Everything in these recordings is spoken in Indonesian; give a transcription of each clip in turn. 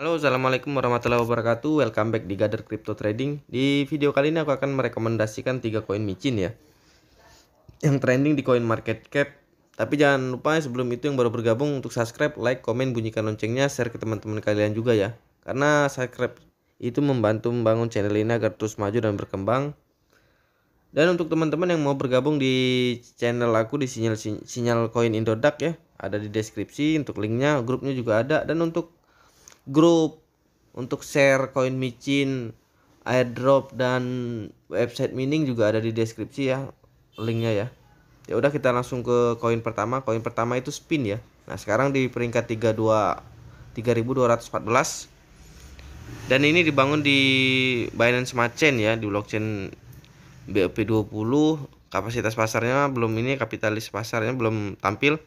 Halo, assalamualaikum warahmatullahi wabarakatuh. Welcome back di Gather Crypto Trading. Di video kali ini aku akan merekomendasikan 3 koin micin ya, yang trending di Coin Market Cap. Tapi jangan lupa sebelum itu yang baru bergabung untuk subscribe, like, komen, bunyikan loncengnya, share ke teman-teman kalian juga ya. Karena subscribe itu membantu membangun channel ini agar terus maju dan berkembang. Dan untuk teman-teman yang mau bergabung di channel aku di sinyal koin Indodax ya, ada di deskripsi untuk linknya, grupnya juga ada. Dan untuk grup untuk share koin micin, airdrop dan website mining juga ada di deskripsi ya linknya ya. Ya udah kita langsung ke koin pertama. Koin pertama itu spin ya. Nah, sekarang di peringkat 3214 dan ini dibangun di Binance Smart Chain ya, di blockchain BEP20. Kapasitas pasarnya belum, ini kapitalis pasarnya belum tampil.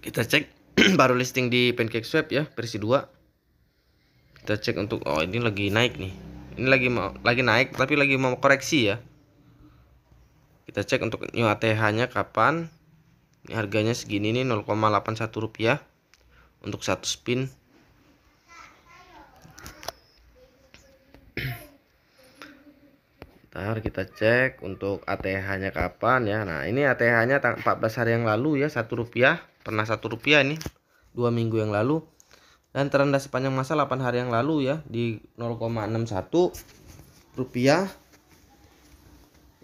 Kita cek baru listing di PancakeSwap ya, versi 2. Kita cek untuk ini lagi naik nih. Ini lagi naik tapi lagi mau koreksi ya. Kita cek untuk new ATH-nya kapan. Ini harganya segini nih, 0,81 rupiah untuk satu spin. Ntar kita cek untuk ATH-nya kapan ya. Nah, ini ATH-nya 14 hari yang lalu ya, 1 rupiah. Pernah 1 rupiah ini 2 minggu yang lalu. Dan terendah sepanjang masa 8 hari yang lalu ya, di 0,61 rupiah.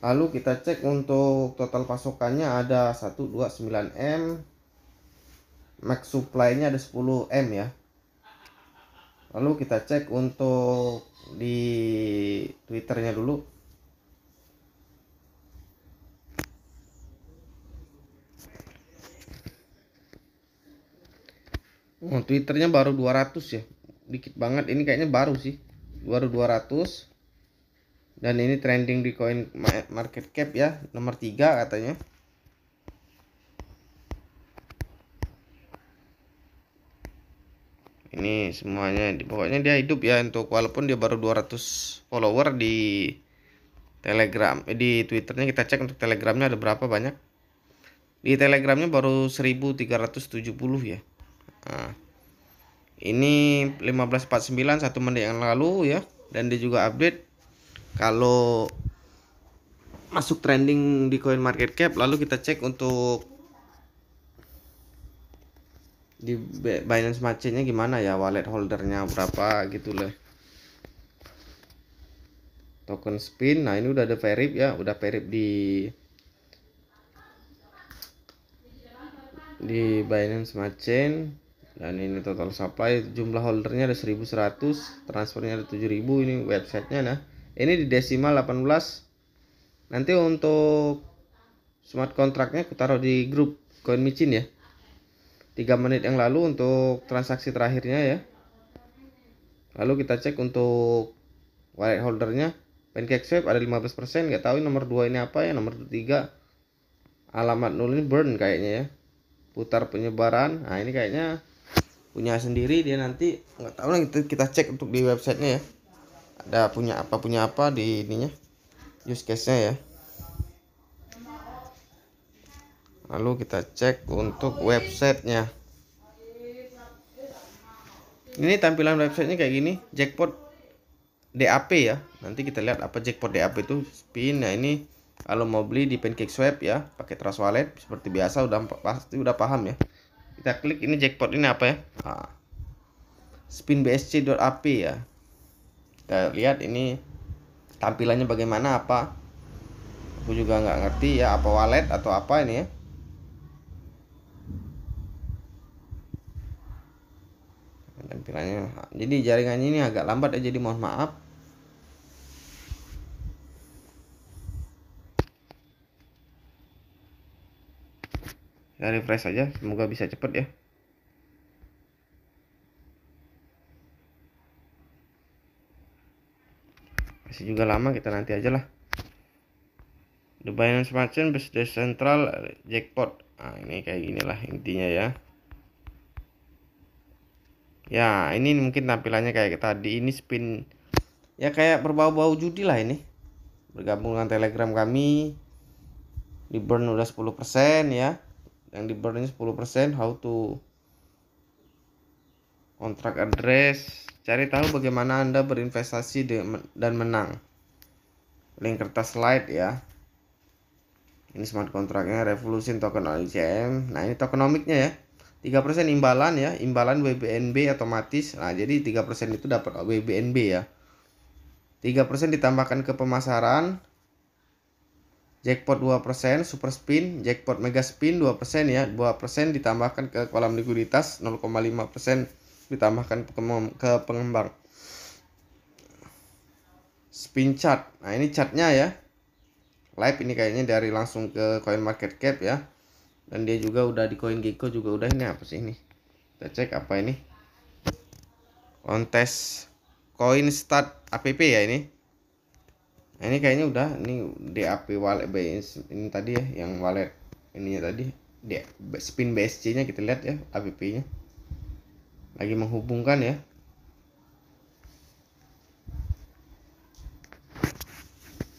Lalu kita cek untuk total pasokannya ada 129 M, max supply-nya ada 10 M ya. Lalu kita cek untuk di Twitternya dulu. Twitternya baru 200 ya, dikit banget. Ini kayaknya baru sih, baru 200. Dan ini trending di Coin Market Cap ya, nomor 3 katanya. Ini semuanya pokoknya dia hidup ya, untuk walaupun dia baru 200 follower di Telegram. Di Twitternya kita cek untuk Telegramnya ada berapa banyak. Di Telegramnya baru 1370 ya. Nah, ini 1549 1 menit yang lalu ya. Dan dia juga update kalau masuk trending di Coin Market Cap. Lalu kita cek untuk di Binance Smart Chain-nya gimana ya, wallet holdernya berapa gitu lah. Token spin, nah ini udah ada verif ya, udah verif di Binance Smart Chain. Dan ini total supply, jumlah holdernya ada 1100, transfernya ada 7000. Ini websitenya. Nah ini di desimal 18. Nanti untuk smart contractnya aku taruh di grup Coin Micin ya, 3 menit yang lalu untuk transaksi terakhirnya ya. Lalu kita cek untuk wallet holdernya, PancakeSwap ada 15%. Nggak tahu nomor 2 ini apa ya, nomor 3 alamat 0 ini burn kayaknya ya, putar penyebaran. Nah ini kayaknya punya sendiri dia, nanti nggak tahu lah, kita cek untuk di websitenya ya, ada punya apa di ininya, use case nya ya. Lalu kita cek untuk websitenya. Ini tampilan websitenya kayak gini, jackpot DAP ya. Nanti kita lihat apa jackpot DAP itu, spin. Nah ini kalau mau beli di PancakeSwap ya, pakai Trust Wallet seperti biasa, pasti udah paham ya. Kita klik ini jackpot ini apa ya, spinbsc.ap ya. Kita lihat ini tampilannya bagaimana, apa aku juga nggak ngerti ya, apa wallet atau apa ini ya. Tampilannya, jadi jaringannya ini agak lambat ya, jadi mohon maaf. Kita refresh saja, semoga bisa cepet ya. Masih juga lama, kita nanti aja lah. The Binance Smart Chain Business Central Jackpot. Nah ini kayak ginilah intinya ya. Ya ini mungkin tampilannya kayak tadi, ini spin ya, kayak berbau-bau judi lah ini. Bergabung dengan Telegram kami, di burn udah 10% ya. Yang di burnnya 10%, how to kontrak address. Cari tahu bagaimana Anda berinvestasi dan menang. Link kertas slide ya. Ini smart kontraknya Revolution token OICM. Nah, ini tokenomicnya ya. 3% imbalan ya, imbalan WBNB otomatis. Nah, jadi 3% itu dapat WBNB ya. 3% ditambahkan ke pemasaran. Jackpot 2%, super spin, jackpot mega spin 2% ya. 2% ditambahkan ke kolam likuiditas, 0,5% ditambahkan ke pengembang. Spin chart. Nah, ini chartnya ya. Live ini kayaknya dari langsung ke coin market cap ya. Dan dia juga udah di CoinGecko juga udah. Ini apa sih ini? Kita cek apa ini. Kontes coin start app ya ini. Nah, ini kayaknya udah. Ini DAP wallet ini tadi ya, yang wallet ininya tadi. Spin BSC nya kita lihat ya, app nya lagi menghubungkan ya.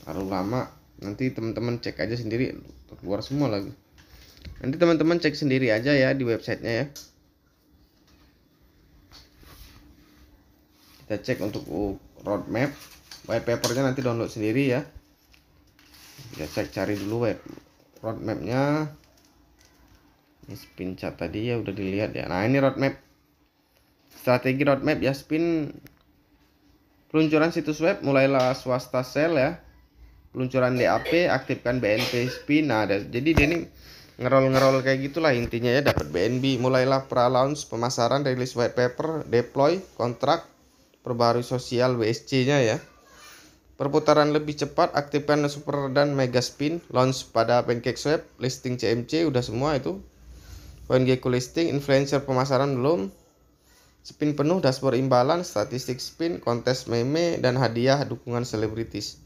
Terlalu lama, nanti teman-teman cek aja sendiri, keluar semua lagi. Nanti teman-teman cek sendiri aja ya di websitenya ya. Kita cek untuk roadmap, white papernya nanti download sendiri ya. Kita cek cari dulu roadmapnya. Ini spin chart tadi ya udah dilihat ya. Nah, ini roadmap, strategi roadmap ya. Spin peluncuran situs web, mulailah swasta sell ya. Peluncuran DAP, aktifkan BNB spin. Nah, jadi dia ini ngerol kayak gitulah intinya ya. Dapat BNB, mulailah pra-launch, pemasaran, rilis white paper, deploy, kontrak, perbarui sosial WSC nya ya. Perputaran lebih cepat, aktifkan super dan mega spin, launch pada PancakeSwap, listing CMC udah semua itu. CoinGecko listing, influencer pemasaran belum. Spin penuh, dashboard imbalan, statistik spin, kontes meme, dan hadiah dukungan selebritis.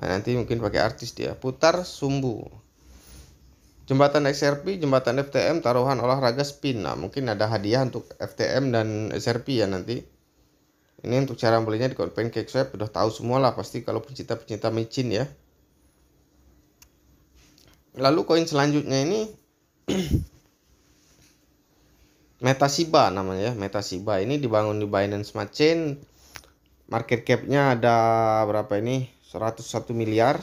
Nah, nanti mungkin pakai artis dia. Putar sumbu, jembatan XRP, jembatan FTM, taruhan olahraga spin. Nah, mungkin ada hadiah untuk FTM dan XRP ya nanti. Ini untuk cara belinya di PancakeSwap udah tahu semua lah pasti kalau pencinta micin ya. Lalu koin selanjutnya ini Metasiba namanya ya. Metasiba ini dibangun di Binance Smart Chain. Market cap-nya ada berapa ini? 101 miliar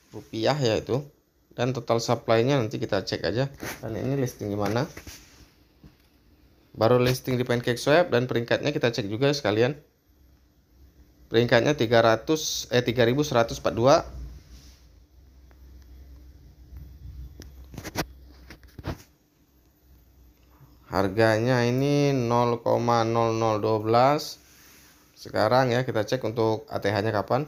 rupiah ya itu. Dan total supply-nya nanti kita cek aja. Dan ini listing di mana? Baru listing di PancakeSwap, dan peringkatnya kita cek juga sekalian. Peringkatnya 3142. Harganya ini 0,0012. Sekarang ya kita cek untuk ATH-nya kapan.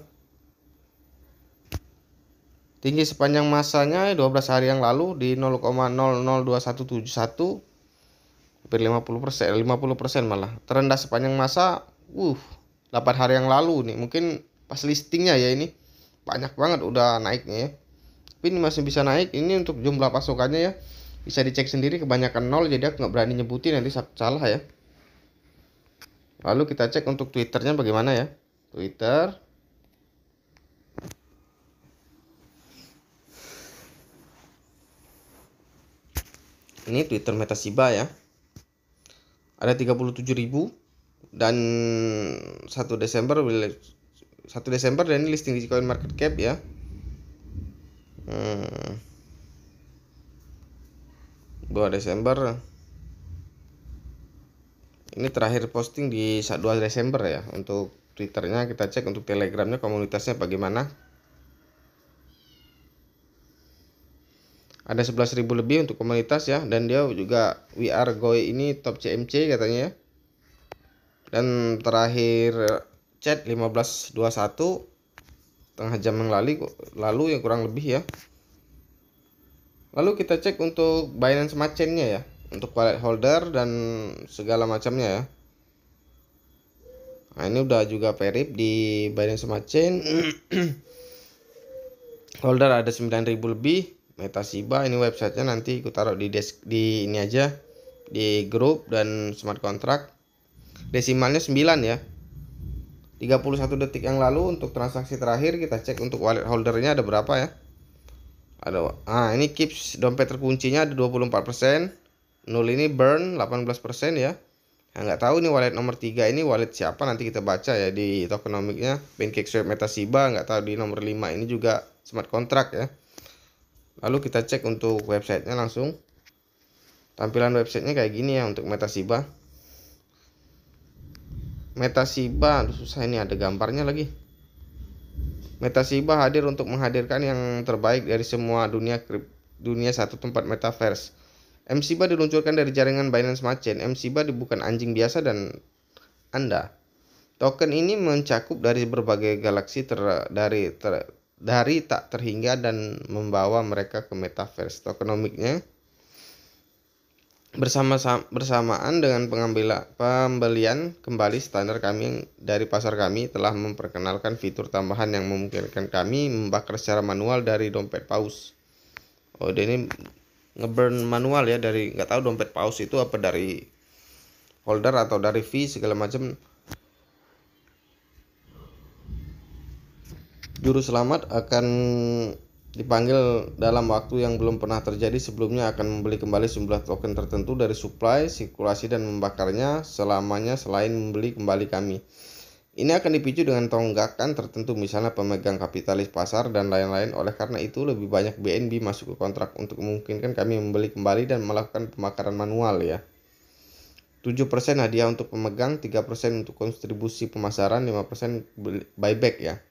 Tinggi sepanjang masanya 12 hari yang lalu di 0,002171. Hampir 50% malah. Terendah sepanjang masa 8 hari yang lalu nih. Mungkin pas listingnya ya ini. Banyak banget udah naiknya ya. Tapi ini masih bisa naik. Ini untuk jumlah pasukannya ya. Bisa dicek sendiri, kebanyakan 0 jadi aku nggak berani nyebutin nanti salah ya. Lalu kita cek untuk Twitternya bagaimana ya. Twitter. Ini Twitter Metasiba ya. Ada 37.000 dan 1 Desember dan ini listing di coin market cap ya. Dua Desember. Ini terakhir posting di 2 Desember ya. Untuk Twitternya kita cek, untuk Telegramnya komunitasnya bagaimana. Ada 11.000 lebih untuk komunitas ya. Dan dia juga We Are Goy ini top CMC katanya ya. Dan terakhir chat 15.21, setengah jam yang lalu ya kurang lebih ya. Lalu kita cek untuk Binance Smart Chain-nya ya. Untuk wallet holder dan segala macamnya ya. Nah, ini udah juga verif di Binance Smart Chain. Holder ada 9.000 lebih. Metasiba ini websitenya nanti aku taruh di ini aja, di grup dan smart contract. Desimalnya 9 ya. 31 detik yang lalu untuk transaksi terakhir kita cek untuk wallet holdernya ada berapa ya. Ini keeps dompet terkuncinya ada 24%. Nul ini burn 18% ya. Nah, nggak tahu nih wallet nomor 3 ini wallet siapa, nanti kita baca ya di tokenomicnya. PancakeSwap, Metasiba, nggak tahu di nomor 5 ini juga smart contract ya. Lalu kita cek untuk websitenya langsung. Tampilan websitenya kayak gini ya untuk Metasiba. Metasiba, aduh susah ini, ada gambarnya lagi. Metasiba hadir untuk menghadirkan yang terbaik dari semua dunia satu tempat metaverse. MSIBA diluncurkan dari jaringan Binance Smart Chain. MSIBA bukan anjing biasa dan Anda. Token ini mencakup dari berbagai galaksi dari tak terhingga dan membawa mereka ke metaverse. Tokenomicnya bersamaan dengan pembelian kembali standar kami dari pasar, kami telah memperkenalkan fitur tambahan yang memungkinkan kami membakar secara manual dari dompet paus. Oh, ini ngeburn manual ya, dari nggak tahu dompet paus itu apa, dari holder atau dari fee segala macam. Juru selamat akan dipanggil dalam waktu yang belum pernah terjadi sebelumnya, akan membeli kembali jumlah token tertentu dari supply, sirkulasi, dan membakarnya selamanya selain membeli kembali kami. Ini akan dipicu dengan tonggakan tertentu, misalnya pemegang kapitalis pasar dan lain-lain. Oleh karena itu, lebih banyak BNB masuk ke kontrak untuk memungkinkan kami membeli kembali dan melakukan pembakaran manual ya. 7% hadiah untuk pemegang, 3% untuk kontribusi pemasaran, 5% buyback ya.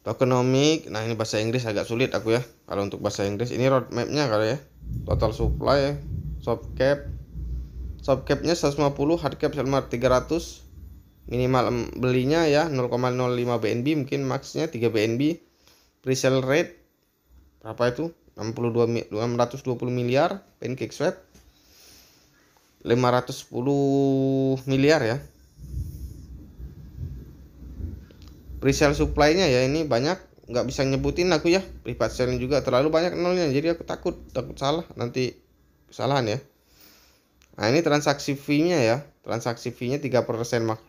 Tokenomic, nah ini bahasa Inggris agak sulit aku ya. Kalau untuk bahasa Inggris, ini roadmapnya kali ya. Total supply, soft capnya 150, hard cap 300. Minimal belinya ya 0,05 BNB, mungkin maxnya 3 BNB. Presale rate berapa itu? 620 miliar. PancakeSwap 510 miliar ya. Presale supply-nya ya ini banyak, nggak bisa nyebutin aku ya. Private sale juga terlalu banyak nolnya, jadi aku takut salah, nanti kesalahan ya. Nah, ini transaksi fee-nya ya. Transaksi fee-nya 3%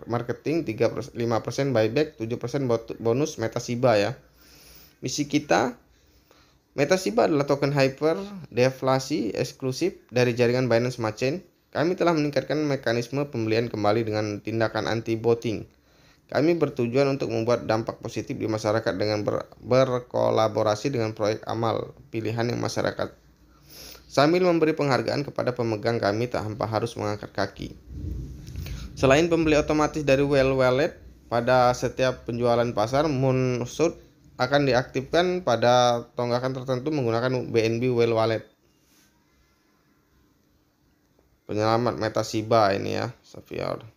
marketing, 5% buyback, 7% bonus Metasiba ya. Misi kita, Metasiba adalah token hyper deflasi eksklusif dari jaringan Binance Smart Chain. Kami telah meningkatkan mekanisme pembelian kembali dengan tindakan anti-botting. Kami bertujuan untuk membuat dampak positif di masyarakat dengan berkolaborasi dengan proyek amal pilihan yang masyarakat, sambil memberi penghargaan kepada pemegang kami tanpa harus mengangkat kaki. Selain pembeli otomatis dari Whale Wallet, pada setiap penjualan pasar, Moonshot akan diaktifkan pada tonggakan tertentu menggunakan BNB Whale Wallet. Penyelamat Metasiba ini ya, Xavier.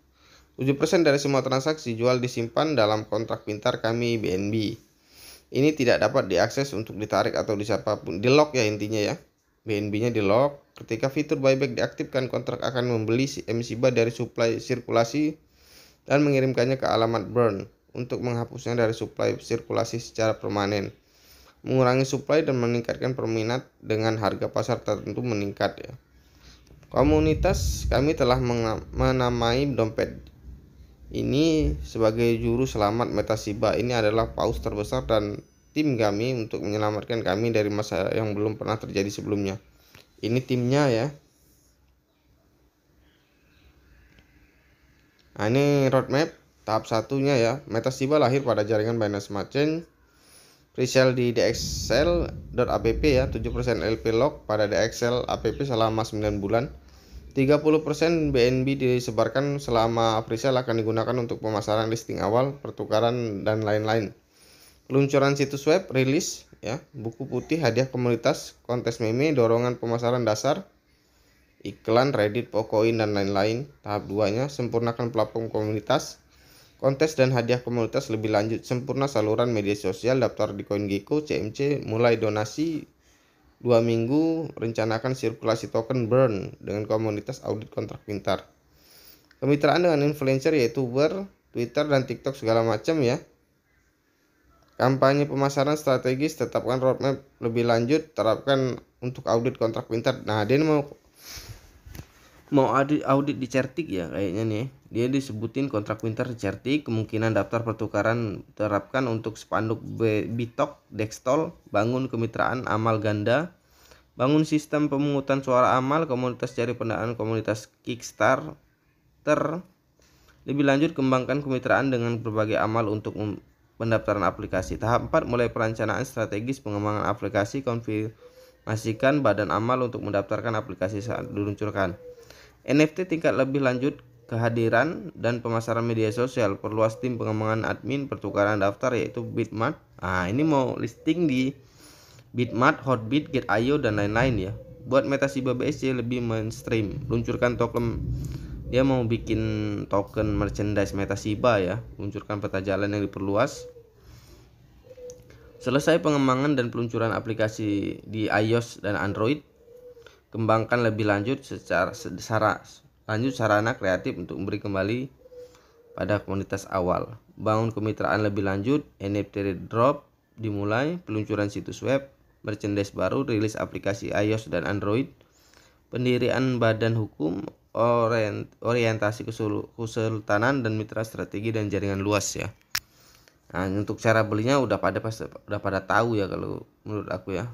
7% dari semua transaksi jual disimpan dalam kontrak pintar kami BNB. Ini tidak dapat diakses untuk ditarik atau siapapun. Di lock ya intinya ya. BNB-nya di lock. Ketika fitur buyback diaktifkan, kontrak akan membeli MSIBA dari supply sirkulasi dan mengirimkannya ke alamat burn untuk menghapusnya dari supply sirkulasi secara permanen. Mengurangi supply dan meningkatkan peminat dengan harga pasar tertentu meningkat ya. Komunitas kami telah menamai dompet ini sebagai juru selamat Metasiba. Ini adalah paus terbesar dan tim kami untuk menyelamatkan kami dari masa yang belum pernah terjadi sebelumnya. Ini timnya ya. Nah, ini roadmap tahap satunya ya. Metasiba lahir pada jaringan Binance Smart Chain. Presale di DXL.app ya, 7% LP lock pada DXL app selama 9 bulan. 30% BNB disebarkan selama presale akan digunakan untuk pemasaran listing awal, pertukaran, dan lain-lain. Peluncuran situs web, rilis, ya, buku putih, hadiah komunitas, kontes meme, dorongan pemasaran dasar, iklan, Reddit, Pocoin, dan lain-lain. Tahap 2-nya, sempurnakan platform komunitas, kontes dan hadiah komunitas lebih lanjut, sempurna saluran media sosial, daftar di CoinGecko, CMC, mulai donasi 2 minggu, rencanakan sirkulasi token burn dengan komunitas audit kontrak pintar. Kemitraan dengan influencer yaitu Uber, Twitter, dan TikTok segala macam ya. Kampanye pemasaran strategis, tetapkan roadmap lebih lanjut, terapkan untuk audit kontrak pintar. Nah, dia mau audit di Certik ya kayaknya nih. Dia disebutin kontrak pintar di Certik, kemungkinan daftar pertukaran terapkan untuk spanduk Bitok, Dextol, bangun kemitraan amal ganda, Bangun sistem pemungutan suara amal, komunitas cari pendanaan, komunitas Kickstarter. Lebih lanjut, kembangkan kemitraan dengan berbagai amal untuk pendaftaran aplikasi. Tahap 4, mulai perencanaan strategis pengembangan aplikasi, konfirmasikan badan amal untuk mendaftarkan aplikasi saat diluncurkan. NFT tingkat lebih lanjut, kehadiran dan pemasaran media sosial, perluas tim pengembangan admin, pertukaran daftar yaitu Bitmart. Ini mau listing di Bitmart, Hotbit, Get.io dan lain-lain ya. Buat Metasiba BSC lebih mainstream, luncurkan token. Dia mau bikin token merchandise Metasiba ya, luncurkan peta jalan yang diperluas. Selesai pengembangan dan peluncuran aplikasi di iOS dan Android. Kembangkan lebih lanjut sarana kreatif untuk memberi kembali pada komunitas awal. Bangun kemitraan lebih lanjut, NFT drop dimulai, peluncuran situs web, merchandise baru, rilis aplikasi iOS dan Android, pendirian badan hukum, orientasi kesultanan dan mitra strategi dan jaringan luas ya. Nah, untuk cara belinya udah pada tahu ya kalau menurut aku ya.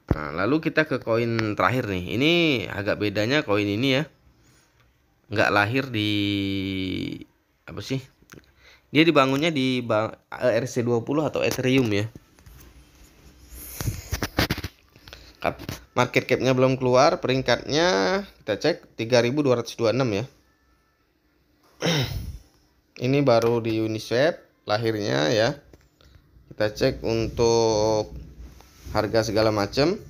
Nah, lalu kita ke koin terakhir nih. Ini agak bedanya koin ini ya. Nggak lahir di apa sih? Dia dibangunnya di ERC20 atau Ethereum ya. Market cap-nya belum keluar, peringkatnya kita cek 3226 ya. Ini baru di Uniswap lahirnya ya. Kita cek untuk harga segala macam.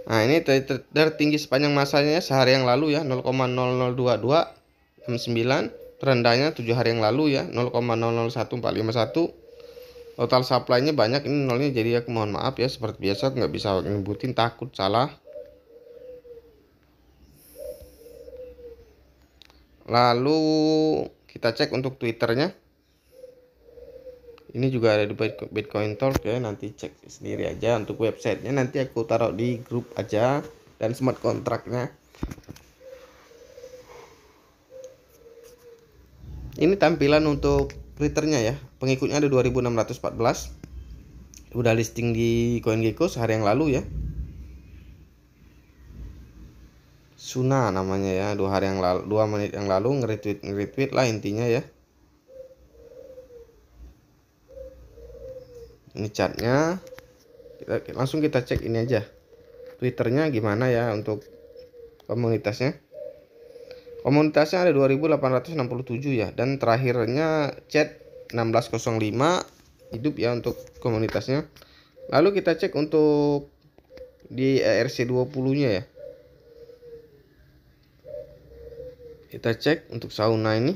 Nah, ini tertinggi sepanjang masanya sehari yang lalu ya, 0,002269. Terendahnya 7 hari yang lalu ya, 0,001451. Total supply-nya banyak, ini nolnya, jadi aku mohon maaf ya, seperti biasa nggak bisa nyebutin, takut salah. Lalu kita cek untuk Twitternya. Ini juga ada di Bitcoin Talk ya, nanti cek sendiri aja. Untuk websitenya nanti aku taruh di grup aja, dan smart kontraknya. Ini tampilan untuk Twitternya ya, pengikutnya ada 2614. Udah listing di CoinGecko sehari yang lalu ya. Suna namanya ya, 2 menit yang lalu nge-retweet lah intinya ya. Ini chartnya, langsung kita cek ini aja Twitternya gimana ya untuk komunitasnya. Komunitasnya ada 2867 ya, dan terakhirnya chat 1605 hidup ya untuk komunitasnya. Lalu kita cek untuk di ERC20 nya ya. Kita cek untuk Sauna ini.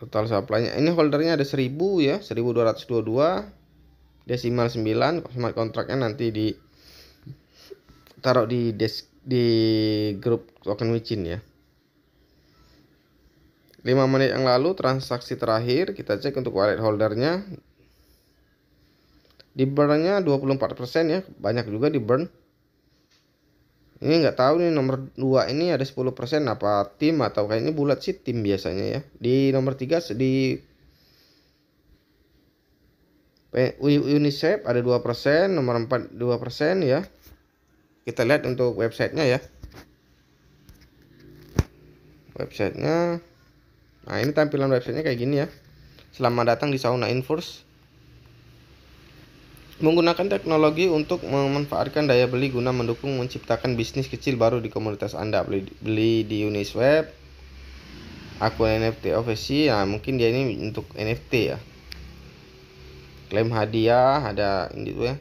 Total supply-nya, ini holdernya ada 1000 ya, 1222, desimal 9. Smart kontraknya nanti di taruh di grup token micin ya. 5 menit yang lalu transaksi terakhir, kita cek untuk wallet holdernya. Di burn-nya 24% ya, banyak juga di burn. Ini nggak tahu nih, nomor 2 ini ada 10%, apa tim atau kayaknya bulat sih, tim biasanya ya. Di nomor 3 di Uniswap ada 2%, nomor 4 2% ya. Kita lihat untuk websitenya ya. Websitenya, nah ini tampilan websitenya kayak gini ya. Selamat datang di Sauna Inverse. Menggunakan teknologi untuk memanfaatkan daya beli guna mendukung menciptakan bisnis kecil baru di komunitas Anda. Beli di Uniswap, akun NFT official. Nah, mungkin dia ini untuk NFT ya. Klaim hadiah ada ini tuh ya.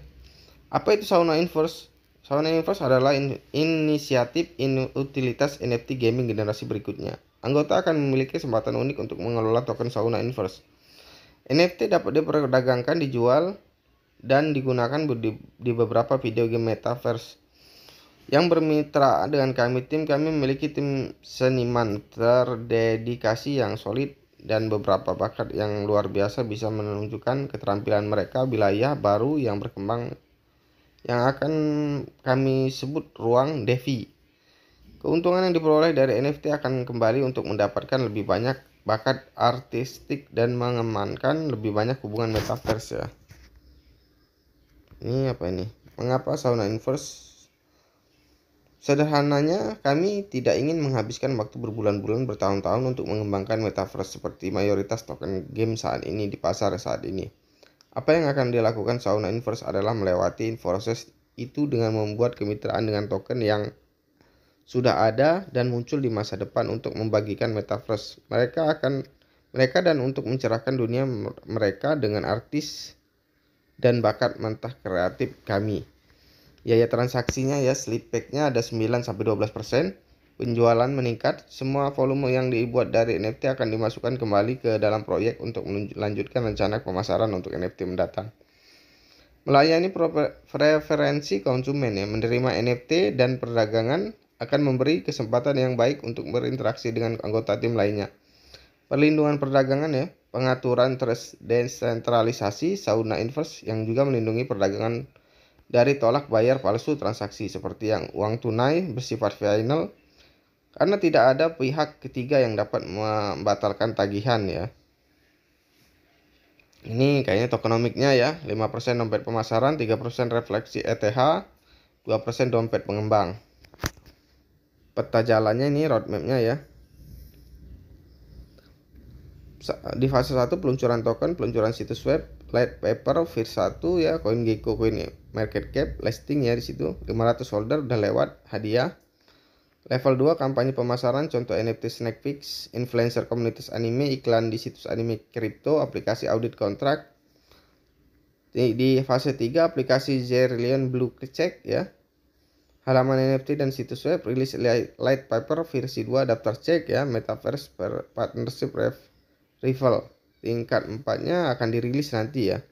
Apa itu Sauna Inverse? Sauna Inverse adalah inisiatif utilitas NFT gaming generasi berikutnya. Anggota akan memiliki kesempatan unik untuk mengelola token Sauna Inverse. NFT dapat diperdagangkan, dijual, dan digunakan di beberapa video game metaverse. Yang bermitra dengan kami memiliki tim seniman terdedikasi yang solid dan beberapa bakat yang luar biasa bisa menunjukkan keterampilan mereka wilayah baru yang berkembang yang akan kami sebut ruang DeFi. Keuntungan yang diperoleh dari NFT akan kembali untuk mendapatkan lebih banyak bakat artistik dan mengemankan lebih banyak hubungan metaverse ya. Ini apa ini? Mengapa Sauna Inverse? Sederhananya, kami tidak ingin menghabiskan waktu berbulan-bulan bertahun-tahun untuk mengembangkan metaverse seperti mayoritas token game saat ini di pasar saat ini. Apa yang akan dilakukan Sauna Inverse adalah melewati proses itu dengan membuat kemitraan dengan token yang sudah ada dan muncul di masa depan untuk membagikan metaverse. Mereka dan untuk mencerahkan dunia mereka dengan artis dan bakat mentah kreatif kami. Biaya transaksinya ya, slip pack-nya ada 9-12%. Penjualan meningkat, semua volume yang dibuat dari NFT akan dimasukkan kembali ke dalam proyek untuk melanjutkan rencana pemasaran untuk NFT mendatang. Melayani preferensi konsumen ya, menerima NFT dan perdagangan akan memberi kesempatan yang baik untuk berinteraksi dengan anggota tim lainnya. Perlindungan perdagangan ya, pengaturan desentralisasi Sauna Inverse yang juga melindungi perdagangan dari tolak bayar palsu transaksi seperti yang uang tunai bersifat final, karena tidak ada pihak ketiga yang dapat membatalkan tagihan ya. Ini kayaknya tokenomiknya ya, 5% dompet pemasaran, 3% refleksi ETH, 2% dompet pengembang. Peta jalannya ini roadmapnya ya. Di fase 1 peluncuran token, peluncuran situs web, light paper, VIR1 ya, CoinGecko, CoinMarketCap, listing ya di situ, 500 holder udah lewat hadiah. Level 2 kampanye pemasaran, contoh NFT Snack Fix, influencer komunitas anime, iklan di situs anime kripto, aplikasi audit kontrak. Di fase 3 aplikasi Zerlion Blue Check ya. Halaman NFT dan situs web, rilis light paper versi 2, daftar cek ya, metaverse partnership rival. Tingkat 4-nya akan dirilis nanti ya.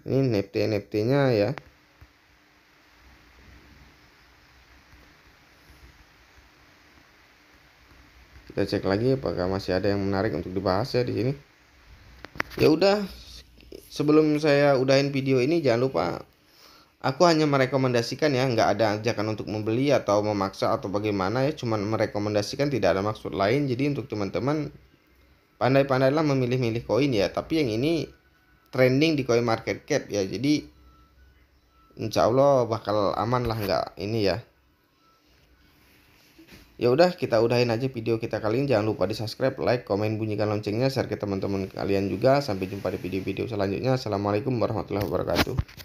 Ini NFT-nya ya. Kita cek lagi apakah masih ada yang menarik untuk dibahas ya di sini. Ya udah, sebelum saya udahin video ini jangan lupa aku hanya merekomendasikan ya, nggak ada ajakan untuk membeli atau memaksa atau bagaimana ya, cuman merekomendasikan, tidak ada maksud lain. Jadi untuk teman-teman pandai-pandailah memilih-milih koin ya, tapi yang ini trending di CoinMarketCap ya, jadi insya Allah bakal aman lah, nggak ini ya. Ya udah, kita udahin aja video kita kali ini. Jangan lupa di subscribe, like, komen, bunyikan loncengnya, share ke teman-teman kalian juga. Sampai jumpa di video-video selanjutnya. Assalamualaikum warahmatullahi wabarakatuh.